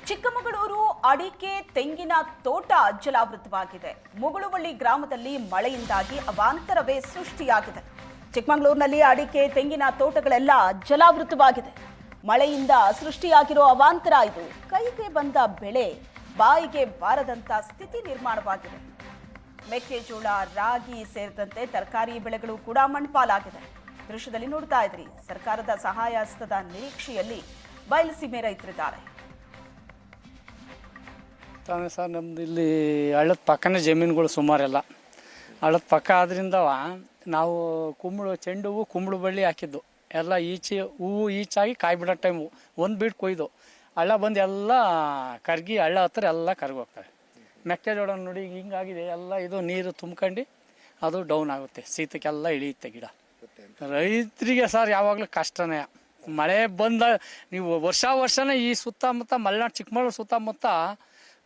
ಚಿಕ್ಕಮಗಳೂರು ಅಡಿಕೆ ತೆಂಗಿನ ತೋಟ ಜಲಾವೃತವಾಗಿದೆ. ಮುಗುಳುವಳ್ಳಿ ಗ್ರಾಮದಲ್ಲಿ ಮಳೆಯಿಂದಾಗಿ ಅವಾಂತರವೇ ಸೃಷ್ಟಿಯಾಗಿದೆ. ಚಿಕ್ಕಮಗಳೂರಿನಲ್ಲಿ ಅಡಿಕೆ ತೆಂಗಿನ ತೋಟಗಳೆಲ್ಲ ಜಲಾವೃತವಾಗಿದೆ. ಮಳೆಯಿಂದ ಸೃಷ್ಟಿಯಾಗಿರೋ ಅವಾಂತರ ಇದು. ಕೈಗೆ ಬಂದ ಬೆಳೆ ಬಾಯಿಗೆ ಬಾರದಂತ ಸ್ಥಿತಿ ನಿರ್ಮಾಣವಾಗಿದೆ. ಮೆಕ್ಕೆಜೋಳ, ರಾಗಿ ಸೇರಿದಂತೆ ತರಕಾರಿ ಬೆಳೆಗಳು ಕೂಡ ಮಣ್ಪಾಲಾಗಿದೆ. ದೃಶ್ಯದಲ್ಲಿ ನೋಡ್ತಾ ಇದ್ರಿ. ಸರ್ಕಾರದ ಸಹಾಯ ಹಸ್ತದ ನಿರೀಕ್ಷೆಯಲ್ಲಿ ಬಯಲುಸೀಮೆ ರೈತರಿದ್ದಾರೆ. ಸರ್, ನಮ್ದು ಇಲ್ಲಿ ಹಳ್ಳದ ಪಕ್ಕನೇ ಜಮೀನುಗಳು ಸುಮಾರೆಲ್ಲ. ಹಳ್ಳದ ಪಕ್ಕ ಆದ್ರಿಂದ ನಾವು ಚೆಂಡು ಹೂವು, ಕುಂಬಳು ಬಳ್ಳಿ ಹಾಕಿದ್ದು ಎಲ್ಲ ಹೂವು ಈಚಾಗಿ ಕಾಯಿ ಬಿಡೋ ಟೈಮು ಒಂದು ಬೀಟ್ ಕೊಯ್ದು ಹಳ್ಳ ಬಂದು ಎಲ್ಲ ಕರ್ಗಿ ಹಳ್ಳ ಹತ್ರ ಎಲ್ಲ ಕರ್ಗೋಗ್ತವೆ. ಮೆಕ್ಕೆಜೋಳ ನೋಡಿ ಹಿಂಗಾಗಿದೆ, ಎಲ್ಲ ಇದು ನೀರು ತುಂಬ್ಕೊಂಡು ಅದು ಡೌನ್ ಆಗುತ್ತೆ, ಶೀತಕ್ಕೆಲ್ಲ ಇಳಿಯುತ್ತೆ ಗಿಡ. ರೈತರಿಗೆ ಸರ್ ಯಾವಾಗಲೂ ಕಷ್ಟನೇ. ಮಳೆ ಬಂದ ನೀವು ವರ್ಷನೇ ಈ ಸುತ್ತಮುತ್ತ ಮಲೆನಾಡು ಚಿಕ್ಕಮಗಳೂರು ಸುತ್ತಮುತ್ತ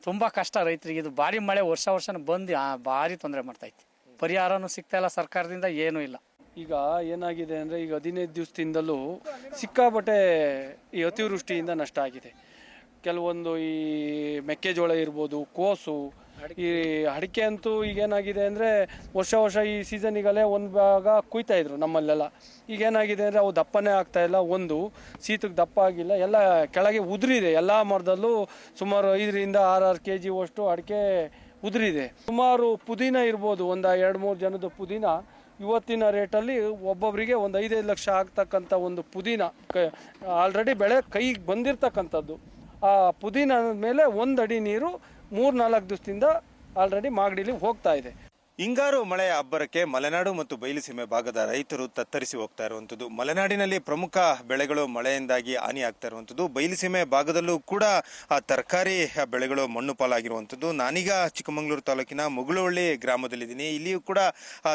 ತುಂಬ ಕಷ್ಟ ರೈತರಿಗೆ. ಇದು ಭಾರಿ ಮಳೆ ವರ್ಷನೇ ಬಂದು ಭಾರಿ ತೊಂದರೆ ಮಾಡ್ತೈತಿ. ಪರಿಹಾರನೂ ಸಿಗ್ತಾಯಿಲ್ಲ ಸರ್ಕಾರದಿಂದ, ಏನೂ ಇಲ್ಲ. ಈಗ ಏನಾಗಿದೆ ಅಂದರೆ, ಈಗ 15 ದಿವಸದಿಂದಲೂ ಸಿಕ್ಕಾಪಟ್ಟೆ ಈ ಅತಿವೃಷ್ಟಿಯಿಂದ ನಷ್ಟ ಆಗಿದೆ. ಕೆಲವೊಂದು ಈ ಮೆಕ್ಕೆಜೋಳ ಇರ್ಬೋದು, ಕೋಸು, ಈ ಅಡಿಕೆ ಅಂತೂ ಈಗೇನಾಗಿದೆ ಅಂದರೆ ವರ್ಷ ಈ ಸೀಸನಿಗಲ್ಲೇ ಒಂದು ಭಾಗ ಕುಯ್ತಾ ಇದ್ರು ನಮ್ಮಲ್ಲೆಲ್ಲ. ಈಗೇನಾಗಿದೆ ಅಂದರೆ ಅವು ದಪ್ಪನೇ ಆಗ್ತಾಯಿಲ್ಲ, ಒಂದು ಶೀತಕ್ಕೆ ದಪ್ಪ ಆಗಿಲ್ಲ, ಎಲ್ಲ ಕೆಳಗೆ ಉದುರಿದೆ. ಎಲ್ಲ ಮರದಲ್ಲೂ ಸುಮಾರು 5ರಿಂದ 6 kg ಅಷ್ಟು ಅಡಿಕೆ ಉದುರಿದೆ. ಸುಮಾರು ಪುದೀನ ಇರ್ಬೋದು, ಒಂದು 2-3 ಜನದ ಪುದೀನ ಇವತ್ತಿನ ರೇಟಲ್ಲಿ ಒಬ್ಬೊಬ್ಬರಿಗೆ ಒಂದು 5-5 ಲಕ್ಷ ಆಗ್ತಕ್ಕಂಥ ಒಂದು ಪುದೀನ ಆಲ್ರೆಡಿ ಬೆಳೆ ಕೈಗೆ ಬಂದಿರತಕ್ಕಂಥದ್ದು. ಆ ಪುದೀನ ಮೇಲೆ 1 ಅಡಿ ನೀರು 3-4 ದಿವಸದಿಂದ ಆಲ್ರೆಡಿ ಮಾಗಡಿಲಿ ಹೋಗ್ತಾ ಇದೆ. ಹಿಂಗಾರು ಮಳೆಯ ಅಬ್ಬರಕ್ಕೆ ಮಲೆನಾಡು ಮತ್ತು ಬಯಲುಸೀಮೆ ಭಾಗದ ರೈತರು ತತ್ತರಿಸಿ ಹೋಗ್ತಾ ಇರುವಂಥದ್ದು. ಮಲೆನಾಡಿನಲ್ಲಿ ಪ್ರಮುಖ ಬೆಳೆಗಳು ಮಳೆಯಿಂದಾಗಿ ಹಾನಿ ಆಗ್ತಾ ಇರುವಂಥದ್ದು. ಬಯಲುಸೀಮೆ ಭಾಗದಲ್ಲೂ ಕೂಡ ತರಕಾರಿ ಬೆಳೆಗಳು ಮಣ್ಣು ಪಾಲಾಗಿರುವಂಥದ್ದು. ನಾನೀಗ ಚಿಕ್ಕಮಗಳೂರು ತಾಲೂಕಿನ ಮುಗುಳುವಳ್ಳಿ ಗ್ರಾಮದಲ್ಲಿದ್ದೀನಿ. ಇಲ್ಲಿಯೂ ಕೂಡ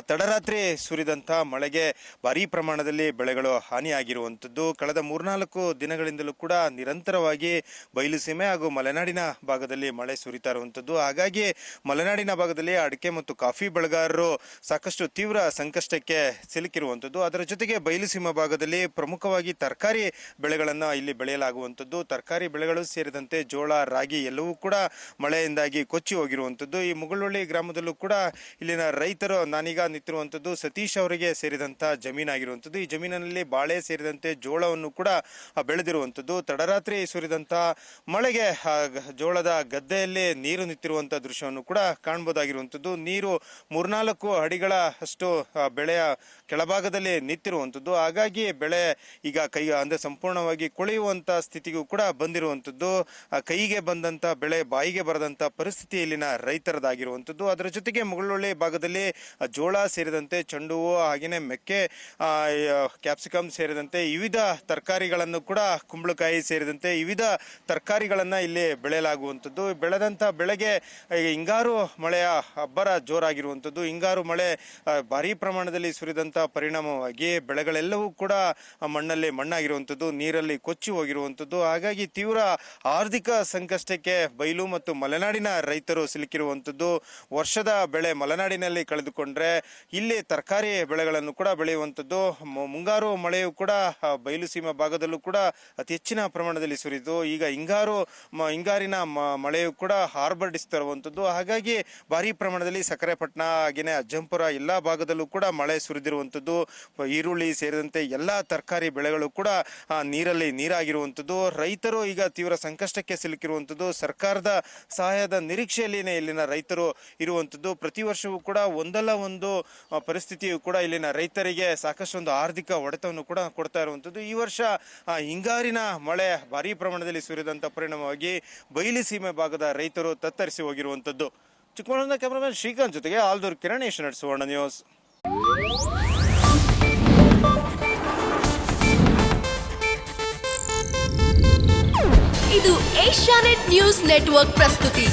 ತಡರಾತ್ರಿ ಸುರಿದಂಥ ಮಳೆಗೆ ಭಾರೀ ಪ್ರಮಾಣದಲ್ಲಿ ಬೆಳೆಗಳು ಹಾನಿಯಾಗಿರುವಂಥದ್ದು. ಕಳೆದ 3-4 ದಿನಗಳಿಂದಲೂ ಕೂಡ ನಿರಂತರವಾಗಿ ಬಯಲುಸೀಮೆ ಹಾಗೂ ಮಲೆನಾಡಿನ ಭಾಗದಲ್ಲಿ ಮಳೆ ಸುರಿತಾ ಇರುವಂಥದ್ದು. ಹಾಗಾಗಿ ಮಲೆನಾಡಿನ ಭಾಗದಲ್ಲಿ ಅಡಿಕೆ ಮತ್ತು ಕಾಫಿ ಬೆಳೆಗಾರರು ಸಾಕಷ್ಟು ತೀವ್ರ ಸಂಕಷ್ಟಕ್ಕೆ ಸಿಲುಕಿರುವಂಥದ್ದು. ಅದರ ಜೊತೆಗೆ ಬಯಲುಸೀಮೆ ಭಾಗದಲ್ಲಿ ಪ್ರಮುಖವಾಗಿ ತರಕಾರಿ ಬೆಳೆಗಳನ್ನು ಇಲ್ಲಿ ಬೆಳೆಯಲಾಗುವಂಥದ್ದು. ತರಕಾರಿ ಬೆಳೆಗಳು ಸೇರಿದಂತೆ ಜೋಳ, ರಾಗಿ ಎಲ್ಲವೂ ಕೂಡ ಮಳೆಯಿಂದಾಗಿ ಕೊಚ್ಚಿ ಹೋಗಿರುವಂಥದ್ದು. ಈ ಮುಗುಳುವಳ್ಳಿ ಗ್ರಾಮದಲ್ಲೂ ಕೂಡ ಇಲ್ಲಿನ ರೈತರು, ನಾನೀಗ ನಿಂತಿರುವಂಥದ್ದು ಸತೀಶ್ ಅವರಿಗೆ ಸೇರಿದಂಥ ಜಮೀನಾಗಿರುವಂಥದ್ದು. ಈ ಜಮೀನಿನಲ್ಲಿ ಬಾಳೆ ಸೇರಿದಂತೆ ಜೋಳವನ್ನು ಕೂಡ ಬೆಳೆದಿರುವಂಥದ್ದು. ತಡರಾತ್ರಿ ಸುರಿದಂಥ ಮಳೆಗೆ ಜೋಳದ ಗದ್ದೆಯಲ್ಲಿ ನೀರು ನಿಂತಿರುವಂಥ ದೃಶ್ಯವನ್ನು ಕೂಡ ಕಾಣಬಹುದಾಗಿರುವಂಥದ್ದು. ನೀರು 3-4 ಅಡಿಗಳ ಅಷ್ಟು ಬೆಳೆಯ ಕೆಳಭಾಗದಲ್ಲಿ ನಿಂತಿರುವಂಥದ್ದು. ಹಾಗಾಗಿ ಬೆಳೆ ಈಗ ಅಂದರೆ ಸಂಪೂರ್ಣವಾಗಿ ಕೊಳೆಯುವಂಥ ಸ್ಥಿತಿಗೂ ಕೂಡ ಬಂದಿರುವಂಥದ್ದು. ಕೈಗೆ ಬಂದಂಥ ಬೆಳೆ ಬಾಯಿಗೆ ಬರದಂಥ ಪರಿಸ್ಥಿತಿ ಇಲ್ಲಿನ ರೈತರದಾಗಿರುವಂಥದ್ದು. ಅದರ ಜೊತೆಗೆ ಮುಗುಳುವಳ್ಳಿ ಭಾಗದಲ್ಲಿ ಜೋಳ ಸೇರಿದಂತೆ ಚೆಂಡು ಹೂವು, ಹಾಗೆಯೇ ಮೆಕ್ಕೆ, ಕ್ಯಾಪ್ಸಿಕಮ್ ಸೇರಿದಂತೆ ವಿವಿಧ ತರಕಾರಿಗಳನ್ನು ಕೂಡ, ಕುಂಬಳಕಾಯಿ ಸೇರಿದಂತೆ ವಿವಿಧ ತರಕಾರಿಗಳನ್ನು ಇಲ್ಲಿ ಬೆಳೆಯಲಾಗುವಂಥದ್ದು. ಬೆಳೆದಂಥ ಬೆಳೆಗೆ ಹಿಂಗಾರು ಮಳೆಯ ಅಬ್ಬರ ಜೋರಾಗಿರುವಂಥದ್ದು. ಹಿಂಗಾರು ಮಳೆ ಭಾರೀ ಪ್ರಮಾಣದಲ್ಲಿ ಸುರಿದಂಥ ಪರಿಣಾಮವಾಗಿ ಬೆಳೆಗಳೆಲ್ಲವೂ ಕೂಡ ಮಣ್ಣಾಗಿರುವಂಥದ್ದು, ನೀರಲ್ಲಿ ಕೊಚ್ಚಿ ಹೋಗಿರುವಂಥದ್ದು. ಹಾಗಾಗಿ ತೀವ್ರ ಆರ್ಥಿಕ ಸಂಕಷ್ಟಕ್ಕೆ ಬಯಲು ಮತ್ತು ಮಲೆನಾಡಿನ ರೈತರು ಸಿಲುಕಿರುವಂಥದ್ದು. ವರ್ಷದ ಬೆಳೆ ಮಲೆನಾಡಿನಲ್ಲಿ ಕಳೆದುಕೊಂಡ್ರೆ ಇಲ್ಲಿ ತರಕಾರಿ ಬೆಳೆಗಳನ್ನು ಕೂಡ ಬೆಳೆಯುವಂಥದ್ದು. ಮುಂಗಾರು ಮಳೆಯು ಕೂಡ ಬಯಲುಸೀಮೆ ಭಾಗದಲ್ಲೂ ಕೂಡ ಅತಿ ಹೆಚ್ಚಿನ ಪ್ರಮಾಣದಲ್ಲಿ ಸುರಿದು ಈಗ ಹಿಂಗಾರಿನ ಮಳೆಯು ಕೂಡ ಆರ್ಭಟಿಸ್ತಿರುವಂಥದ್ದು. ಹಾಗಾಗಿ ಭಾರೀ ಪ್ರಮಾಣದಲ್ಲಿ ಸಕರೆಪಟ್ಟಣ, ಹಾಗೆಯೇ ಅಜ್ಜಂಪುರ ಎಲ್ಲ ಭಾಗದಲ್ಲೂ ಕೂಡ ಮಳೆ ಸುರಿದಿರುವಂಥದ್ದು. ಈರುಳ್ಳಿ ಸೇರಿದಂತೆ ಎಲ್ಲ ತರಕಾರಿ ಬೆಳೆಗಳು ಕೂಡ ನೀರಾಗಿರುವಂಥದ್ದು. ರೈತರು ಈಗ ತೀವ್ರ ಸಂಕಷ್ಟಕ್ಕೆ ಸಿಲುಕಿರುವಂಥದ್ದು. ಸರ್ಕಾರದ ಸಹಾಯದ ನಿರೀಕ್ಷೆಯಲ್ಲಿನೇ ಇಲ್ಲಿನ ರೈತರು ಇರುವಂಥದ್ದು. ಪ್ರತಿ ವರ್ಷವೂ ಕೂಡ ಒಂದಲ್ಲ ಒಂದು ಪರಿಸ್ಥಿತಿಯು ಕೂಡ ಇಲ್ಲಿನ ರೈತರಿಗೆ ಸಾಕಷ್ಟೊಂದು ಆರ್ಥಿಕ ಹೊಡೆತವನ್ನು ಕೂಡ ಕೊಡ್ತಾ ಇರುವಂಥದ್ದು. ಈ ವರ್ಷ ಹಿಂಗಾರಿನ ಮಳೆ ಭಾರೀ ಪ್ರಮಾಣದಲ್ಲಿ ಸುರಿದಂಥ ಪರಿಣಾಮವಾಗಿ ಬಯಲುಸೀಮೆ ಭಾಗದ ರೈತರು ತತ್ತರಿಸಿ ಹೋಗಿರುವಂಥದ್ದು. ಚಿಕ್ಕಮಗಳೂರಿನ ಕ್ಯಾಮರಾಮನ್ ಶ್ರೀಕಾಂತ್ ಜೊತೆಗೆ ಆಲ್ದೂರ್ ಕಿರಣ್, ಏಷ್ಯಾನೆಟ್ ಸುವರ್ಣ ನ್ಯೂಸ್. ಇದು ಏಷ್ಯಾನೆಟ್ ನ್ಯೂಸ್ ನೆಟ್ವರ್ಕ್ ಪ್ರಸ್ತುತಿ.